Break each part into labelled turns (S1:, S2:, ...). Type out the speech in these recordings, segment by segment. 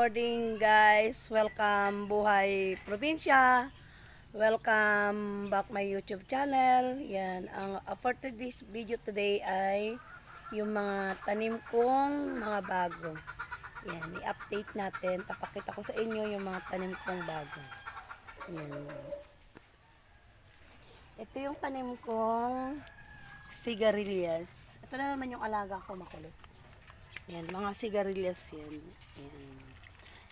S1: morning guys. Welcome Buhay Probinsya. Welcome back my YouTube channel. Yan, ang for today's video today ay yung mga tanim kong mga bago. Yan, i-update natin. Papakita ko sa inyo yung mga tanim kong bago. Yan. Ito yung tanim kong sigarilyas. Ito na naman yung alaga ko makulit. Yan, mga sigarilyas yan. Yan.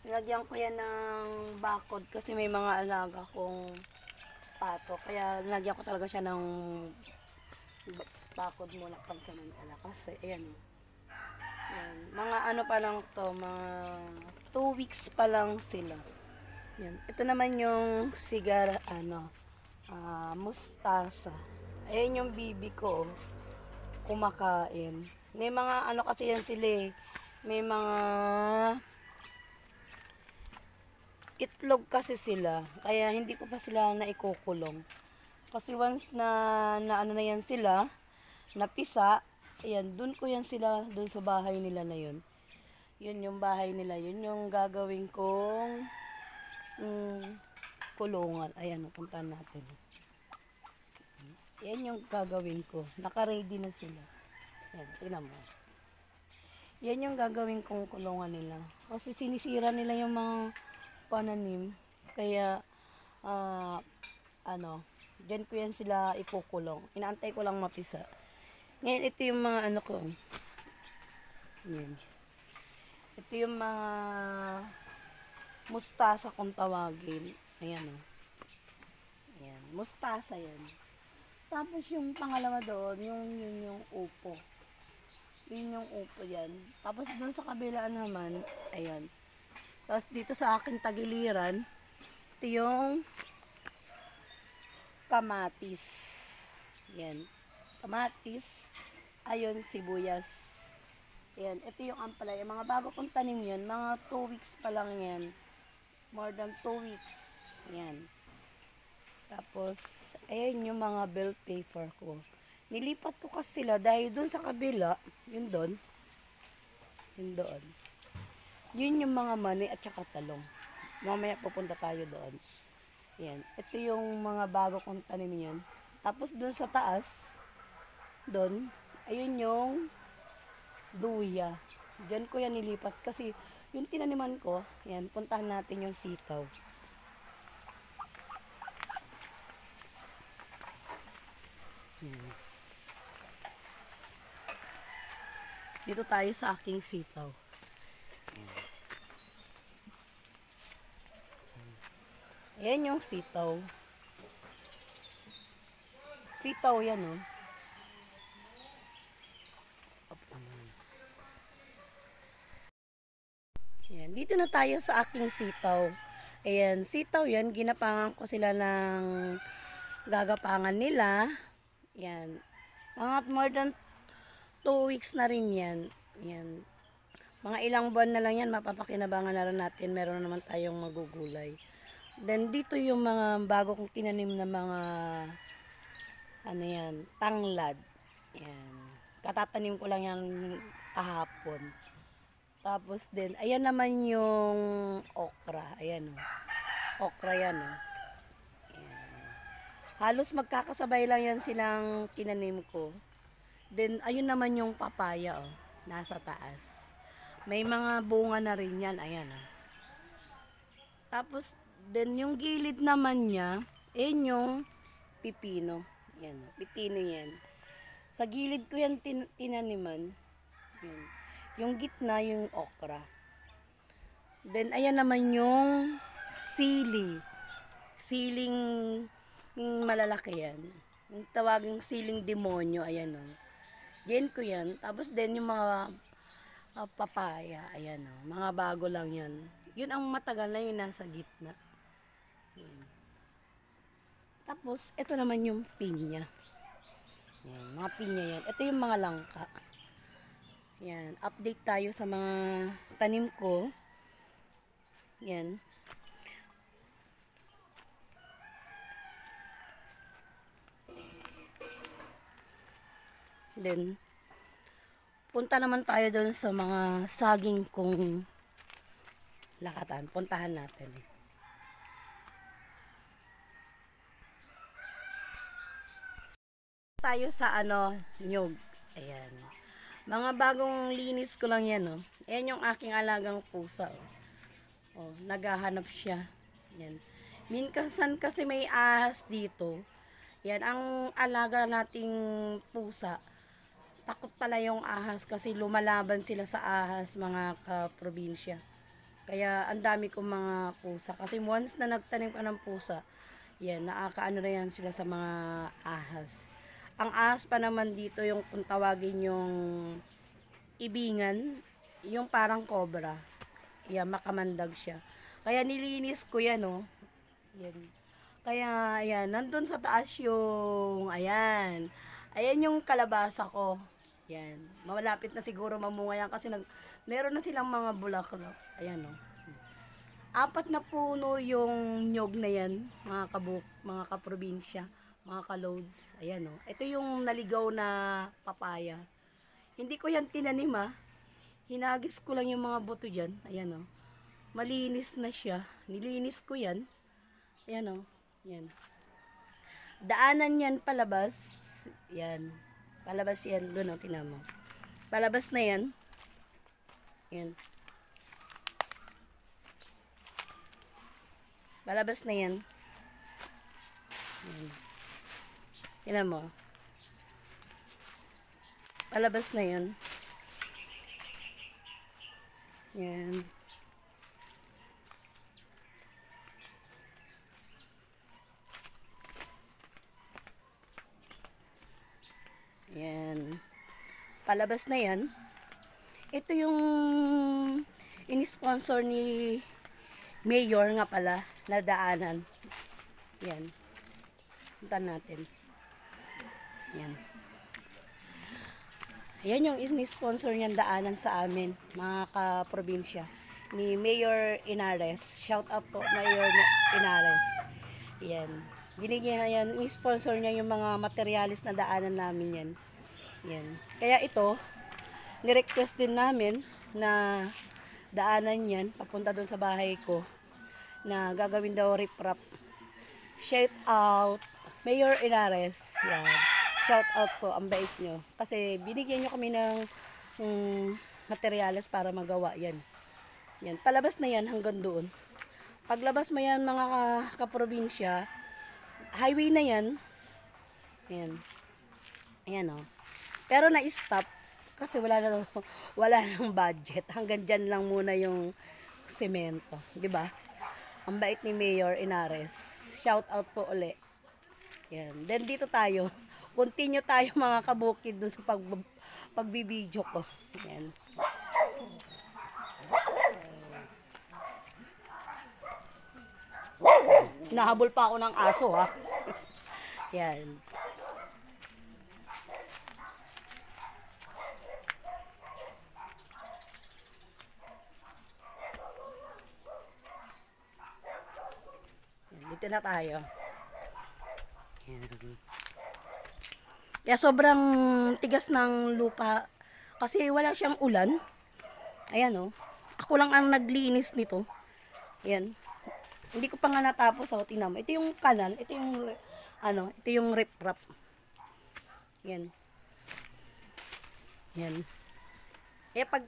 S1: Nilagyan ko yan ng bakod kasi may mga alaga kong pato. Kaya nilagyan ko talaga siya ng bakod muna pansamantala. Kasi, ayan. Yan. Mga ano pa lang to, mga 2 weeks pa lang sila. Yan. Ito naman yung mustasa. Ayan yung bibi ko. Kumakain. May mga ano kasi yan sila eh. May mga itlog kasi sila. Kaya hindi ko pa sila naikukulong. Kasi once na ano na yan sila, napisa, ayan, dun ko yan sila, dun sa bahay nila na yun. Yun yung bahay nila. Yun yung gagawin kong kulungan. Ayan, puntahan natin. Yan yung gagawin ko. Naka-ready na sila. Yan, tingnan mo. Yan yung gagawin kong kulungan nila. Kasi sinisira nila yung mga pananim. Kaya, dyan ko yan sila ipukulong. Inaantay ko lang mapisa. Ngayon, ito yung mga ano ko. Yan. Ito yung mga mustasa kung tawagin. Ayan o. Ayan, mustasa yan. Tapos yung pangalawa doon, yung upo. Yun yung upo yan. Tapos doon sa kabila naman, ayan. Tapos dito sa aking tagiliran, ito yung kamatis. Yan. Kamatis. Ayun, sibuyas. Yan. Ito yung ampalaya. Mga bago kong tanim yan. Mga 2 weeks pa lang yan. More than 2 weeks. Yan. Tapos, ayan yung mga bell paper ko. Nilipat ko kasi sila dahil doon sa kabila, yun doon, yun yung mga mani at saka talong. Mamaya pupunta tayo doon. Yan. Ito yung mga bago kong tanim yan. Tapos doon sa taas, doon, ayun yung duya. Diyan ko yan nilipat kasi yung tinaniman ko, yan, puntahan natin yung sitaw. Yan. Dito tayo sa aking sitaw. Ayan yung sitaw. Sitaw yan, oh. Ayan, dito na tayo sa aking sitaw. Ayan, sitaw yan. Ginapangan ko sila ng gagapangan nila. Ayan. Mga more than 2 weeks na rin yan. Ayan. Mga ilang buwan na lang yan, mapapakinabangan na rin natin. Meron naman tayong magugulay. Then, dito yung mga bago kong tinanim na mga, tanglad. Ayan. Katatanim ko lang yan kahapon. Tapos din, ayan naman yung okra. Ayan o. Okra yan o. Ayan. Halos magkakasabay lang yan silang tinanim ko. Then, ayun naman yung papaya o. Nasa taas. May mga bunga na rin yan. Ayan o. Tapos, then yung gilid naman niya, ayan yung pipino. Ayan o. Pipino yan. Sa gilid ko yan tinaniman. Ayan. Yung gitna, yung okra. Then, ayan naman yung sili. Siling malalaki yan. Yung tawaging siling demonyo, ayan o. Diyan ko yan. Tapos din yung mga papaya, ayan o. Mga bago lang yan. Yun ang matagal na yung nasa gitna. Ayan. Tapos, ito naman yung pinya. Ayan, mga pinya yan. Ito yung mga langka. Yan, update tayo sa mga tanim ko. Yan. Then, punta naman tayo doon sa mga saging kong lakatan. Puntahan natin. Tayo sa nyog. Ayan. Mga bagong linis ko lang yan, oh. Ayan yung aking alagang pusa, oh. Oh, naghahanap siya. Yan. Minsan kasi may ahas dito. Yan, ang alaga nating pusa, takot pala yung ahas kasi lumalaban sila sa ahas, mga kaprobinsya. Kaya ang dami kong mga pusa. Kasi once na nagtanim ka ng pusa, yan, nakakaano na yan sila sa mga ahas. Ang ahas pa naman dito, yung kung tawagin yung ibingan, yung parang cobra. Yan, makamandag siya. Kaya nilinis ko yan, oh. Yan. Kaya, ayan, nandun sa taas yung, ayan. Ayan yung kalabasa ko. Yan. Malapit na siguro mamunga yan kasi meron na silang mga bulaklak. Ayan, oh. 4 na puno yung nyog na yan, mga kaprobinsya, mga kaloads. Ayan, oh. Ito yung naligaw na papaya. Hindi ko yan tinanim, ah. Hinagis ko lang yung mga buto dyan. Ayan, oh. Malinis na siya. Nilinis ko yan. Ayan, oh. Yan. Daanan yan palabas. Yan. Palabas yan. Doon, oh. Tingnan mo. Palabas na yan. Yan. Palabas na yan. Yan. Tingnan mo. Palabas na yan. Yan. Yan. Palabas na yan. Ito yung in-sponsor ni Mayor nga pala na daanan. Yan. Punta natin. Yan. Yan yung in-sponsor niyang daanan sa amin, mga kaprobinsya. Ni Mayor Inares. Shout out po, Mayor Inares. Yan. Binigyan yan, in-sponsor niya yung mga materialis na daanan namin yan. Yan. Kaya ito, nirequest din namin na daanan yan, papunta doon sa bahay ko, na gagawin daw riprap. Shout out, Mayor Inares. Yan. Shout out po, ang bait nyo. Kasi binigyan nyo kami ng materialis para magawa yan. Yan. Palabas na yan hanggang doon. Paglabas mo yan, mga kaprobinsya, highway na yan. Ayan. Ayan, oh. Pero na-stop kasi wala nang budget. Hanggang dyan lang muna yung semento, 'di ba? Ang bait ni Mayor Inares. Shout out po uli. Yan. Then dito tayo. Continue tayo, mga kabukid, dun sa pagbibideo ko. Yan. Nahabol pa ako ng aso, ha. Yan. Dito na tayo. Yan. Kaya sobrang tigas ng lupa kasi wala siyang ulan. Ayan, oh. Ako lang ang naglinis nito. Ayan. Hindi ko pa nga natapos, oh. Tingnan mo. Ito yung kanan, ito yung ito yung riprap. Yan. Yan. Eh pag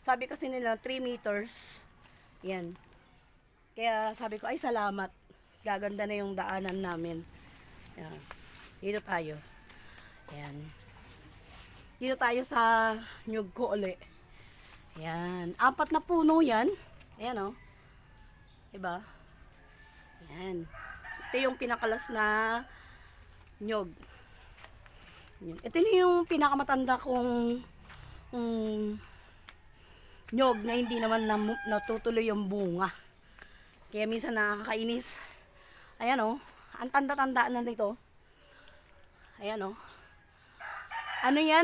S1: sabi kasi nila 3 meters. Yan. Kaya sabi ko, ay salamat. Gaganda na yung daanan namin. Yan. Dito tayo. Yan. Dito tayo sa nyug ko uli. Yan. 4 na puno yan. Ayan, oh. Diba? Yan. Ito yung pinakalas na nyog. Yan. Ito yung pinakamatanda kong nyog na hindi naman natutuloy yung bunga. Kaya minsan nakakainis. Ayan, oh. Ang tanda-tanda na nito. Ayan, oh. Ano yan?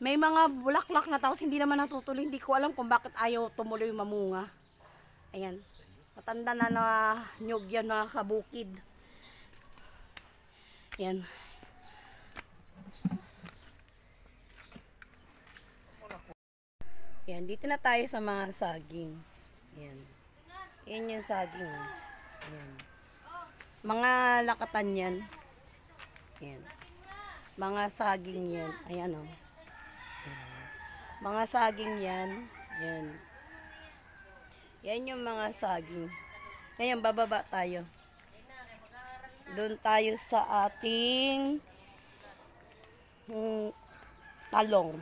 S1: May mga bulaklak na tapos hindi naman natutuloy. Hindi ko alam kung bakit ayaw tumuloy mamunga. Ayan. Matanda na na nyog yan, mga kabukid. Ayan. Ayan. Yan, dito na tayo sa mga saging. Yan. Yan yung saging. Yan. Mga lakatan yan. Yan. Mga saging yan. Ayan o. Mga saging yan. Yan. Yan yung mga saging. Ngayon, bababa tayo. Doon tayo sa ating talong.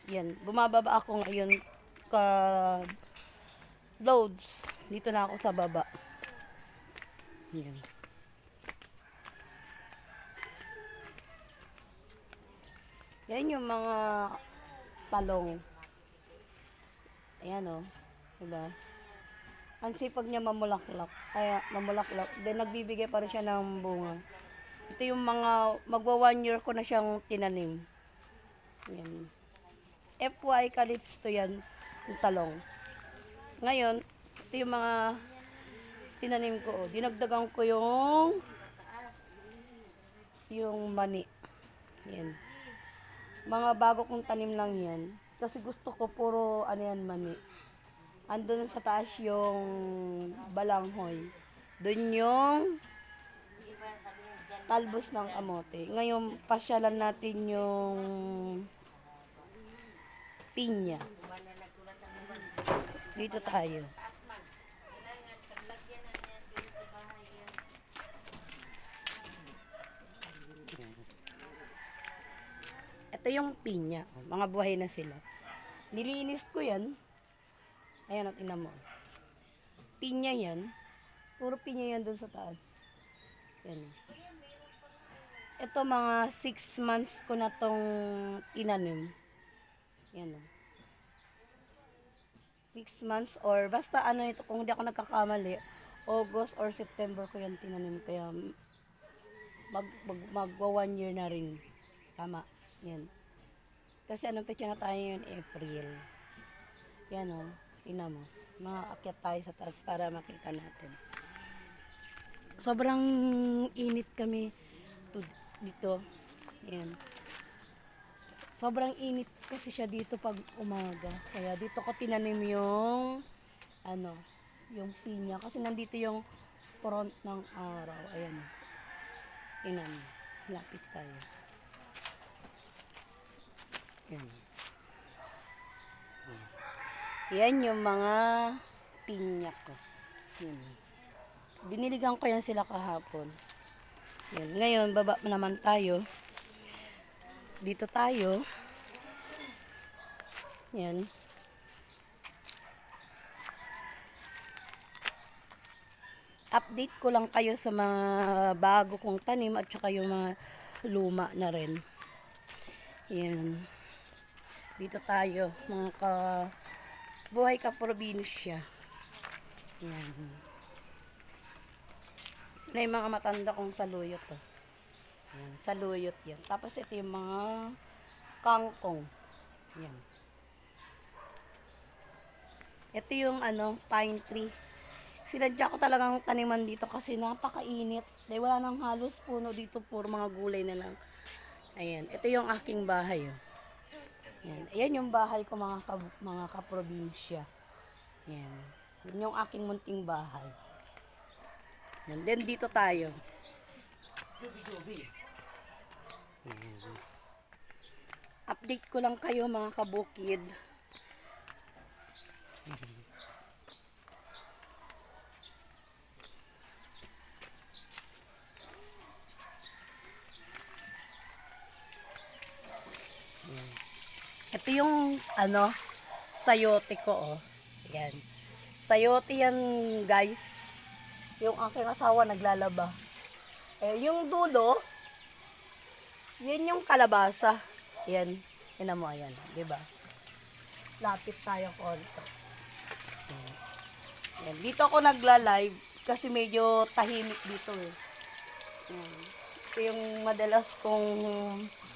S1: Yan. Bumababa ako ngayon loads. Dito na ako sa baba. Yan. Yan yung mga talong. Ayan o. Diba? Ang sipag niya mamulaklak. Kaya mamulaklak. Then nagbibigay pa rin siya ng bunga. Ito yung mga magwa 1 year ko na siyang tinanim. Yan. FY Calypso to yan. Yung talong. Ngayon, ito yung mga tinanim ko. Dinagdagan ko yung mani. Yan. Mga bago kong tanim lang yan. Kasi gusto ko puro ano yan, mani. Andun sa taas yung balanghoy. Doon yung talbos ng kamote. Ngayon, pasyalan natin yung pinya. Dito tayo. Ito yung pinya. Mga buhay na sila. Nilinis ko yan. Ayan, tingnan mo. Pinya yan. Puro pinya yan dun sa taas. Yan. Ito mga 6 months ko na tong tinanim. Yan. 6 months or basta ano ito, kung hindi ako nagkakamali, August or September ko yan tinanim. Kaya magwa 1 year na rin. Tama. Yan. Kasi anong petsa na tayo yun? April. Yan o. Tingnan mo. Makaakyat tayo sa taas para makita natin. Sobrang init kami dito. Yan. Sobrang init kasi siya dito pag umaga. Kaya dito ko tinanim yung yung pinya. Kasi nandito yung front ng araw. Ayan. Tingnan mo. Lapit tayo. Yan. Yan yung mga pinya ko. Yan. Biniligan ko yan sila kahapon. Yan. Ngayon, baba naman tayo. Dito tayo. Yan. Update ko lang kayo sa mga bago kong tanim at saka yung mga luma na rin. Yan. Dito tayo, mga buhay ka probinsya. Yan. Na yung mga matanda kong saluyot to. Yan, saluyot yan. Tapos ito yung mga kangkong. Yan. Ito yung pine tree. Sinadya ko talagang taniman dito kasi napakainit. Dahil wala nang halos puno dito, puro mga gulay na lang. Ayan, ito yung aking bahay. Oh. Yan. Ayan yung bahay ko mga kaprobinsya. Yan. Yan yung aking munting bahay. Yan. Then dito tayo. Yan. Update ko lang kayo mga kabukid. Yan. Ito yung sayote ko oh. Yan. Sayote yan guys. Yung aking asawa naglalaba. Yung dulo, yan yung kalabasa. Yan. Yan mo ayan, 'di ba? Lapit tayo konti. Yan. Dito ako nagla-live kasi medyo tahimik dito eh. Yan. Ito yung madalas kong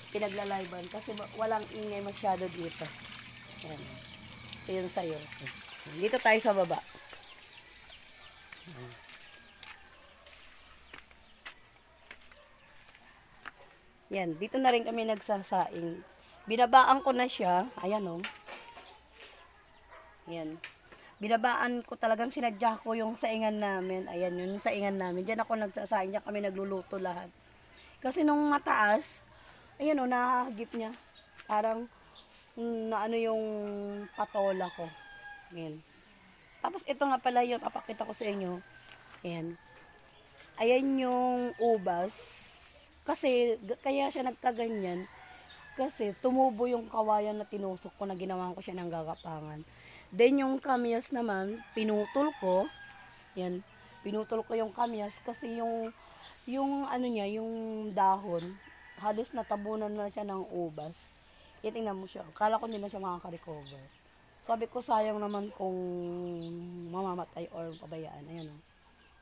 S1: pinagla-livean kasi walang ingay masyado dito. Yan. Ito yung sayote. Dito tayo sa baba. Yan, dito na rin kami nagsasaing. Binabaan ko na siya. Ayan o. Ayan. Binabaan ko talagang sinadya ko yung saingan namin. Ayan yun, yung saingan namin. Diyan ako nagsasaing. Diyan kami nagluluto lahat. Kasi nung mataas, ayan o, nahagip niya. Parang, na ano yung patola ko. Ayan. Tapos ito nga pala yung papakita ko sa inyo. Ayan. Ayan yung ubas. Kasi, kaya siya nagkaganyan. Kasi tumubo yung kawayan na tinusok ko na ginawa ko siya ng gagapangan. Then yung kamyas naman, pinutol ko. Yan, pinutol ko yung kamyas kasi yung ano niya, yung dahon, halos natabunan na siya ng ubas. Tingnan mo siya. Kala ko hindi na siya makaka-recover. Sabi ko sayang naman kung mamamatay or pabayaan. Ayan o.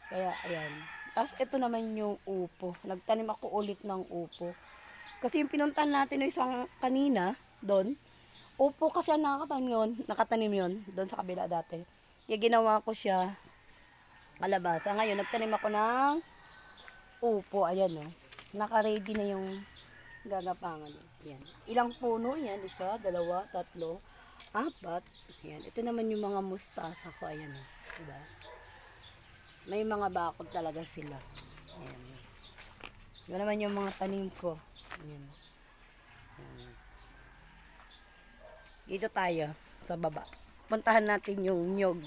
S1: Kaya ayan. Tapos ito naman yung upo. Nagtanim ako ulit ng upo. Kasi yung pinuntan natin ng isang kanina, doon, upo kasi ang nakatanim yun, doon sa kabila dati. Kaya ginawa ko siya kalabasa. Ngayon, nagtanim ako ng upo. Ayan o. Naka-ready na yung gagapangan. Ayan. Ilang puno yan? Isa, dalawa, tatlo, apat. Ayan. Ito naman yung mga mustasa ko. Ayan o. Diba? May mga bakod talaga sila. Ayan. Ito naman yung mga tanim ko. Ayan. Ayan. Dito tayo sa baba. Puntahan natin yung nyog.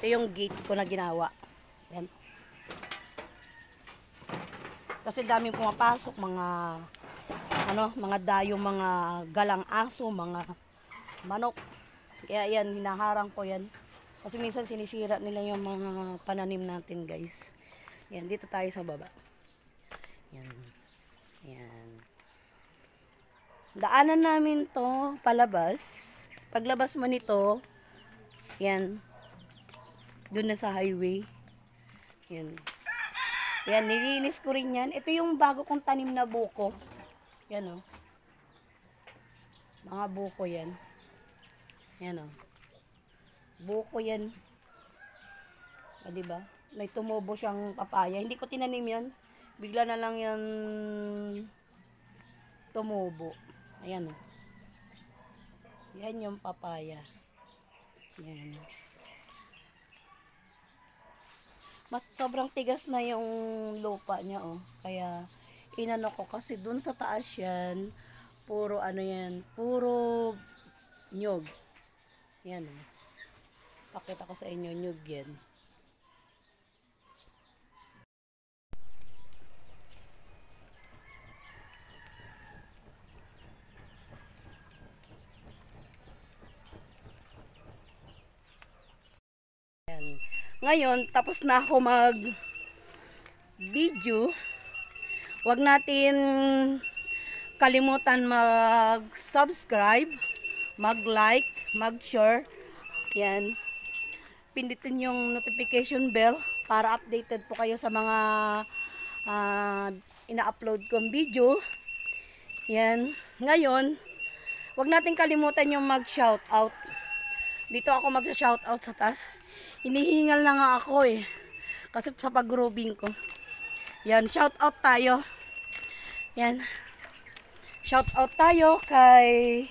S1: Ito yung gate ko na ginawa. Ayan. Kasi daming pumapasok, mga dayo, mga galang aso, mga manok. Kaya yan, hinaharang ko yan. Kasi minsan sinisira nila yung mga pananim natin, guys. Yan, dito tayo sa baba. Yan. Yan. Daanan namin to palabas. Paglabas mo nito, yan, doon na sa highway. Yan. Yan, nilinis ko rin yan. Ito yung bago kong tanim na buko. Yan o. Mga buko yan. Yan o. Buko yan. O, diba? May tumubo siyang papaya. Hindi ko tinanim yan. Bigla na lang yan tumubo. Ayan o. Yan yung papaya. Yan. Sobrang tigas na yung lupa niya oh. Kaya inano ko kasi dun sa taas yan, puro ano yan, puro nyog. Yan oh. Pakita ko sa inyo, nyog yan. Ngayon, tapos na ako mag-video. Huwag natin kalimutan mag-subscribe, mag-like, mag-share. Yan. Pindutin yung notification bell para updated po kayo sa mga ina-upload kong video. Yan. Ngayon, huwag natin kalimutan yung mag-shoutout. Dito ako mag-shoutout sa taas. Hinihingal na nga ako eh. Kasi sa pag-grooving ko. Yan, shout out tayo. Yan. Shout out tayo kay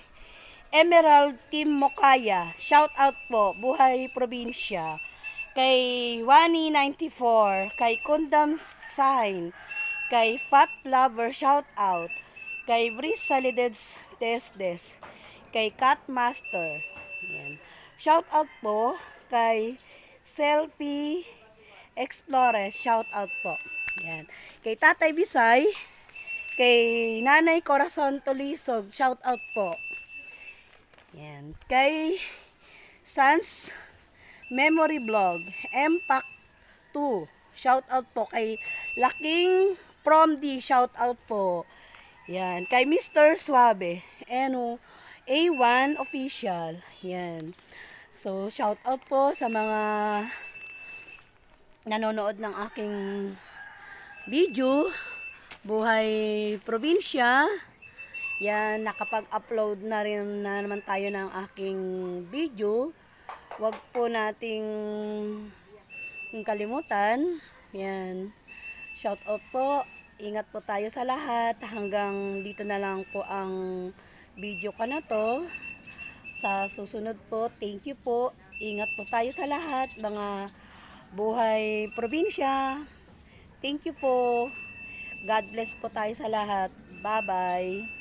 S1: Emerald Team Mokaya. Shout out po, Buhay Probinsya. Kay Wani 94, kay Kundam Sign, kay Fat Lover, shout out. Kay Brice Salidez Desdes, kay Cat Master. Yan. Shout out po kay Selfie Explores, shout out po. Yan. Kay Tatay Bisay, kay Nanay Corazon Tulisog, shout out po. Yan. Kay Sans Memory Blog, Mpac 2, shout out po. Kay Laking Prom D, shout out po. Yan. Kay Mr. Suave, A1 Official. Yan. So, shout out po sa mga nanonood ng aking video, Buhay Probinsya. Yan, nakapag-upload na rin na naman tayo ng aking video. Huwag po nating kalimutan. Yan. Shout out po. Ingat po tayo sa lahat. Hanggang dito na lang po ang video ko na to. Sa susunod po, thank you po. Ingat po tayo sa lahat, mga buhay probinsya. Thank you po. God bless po tayo sa lahat. Bye-bye.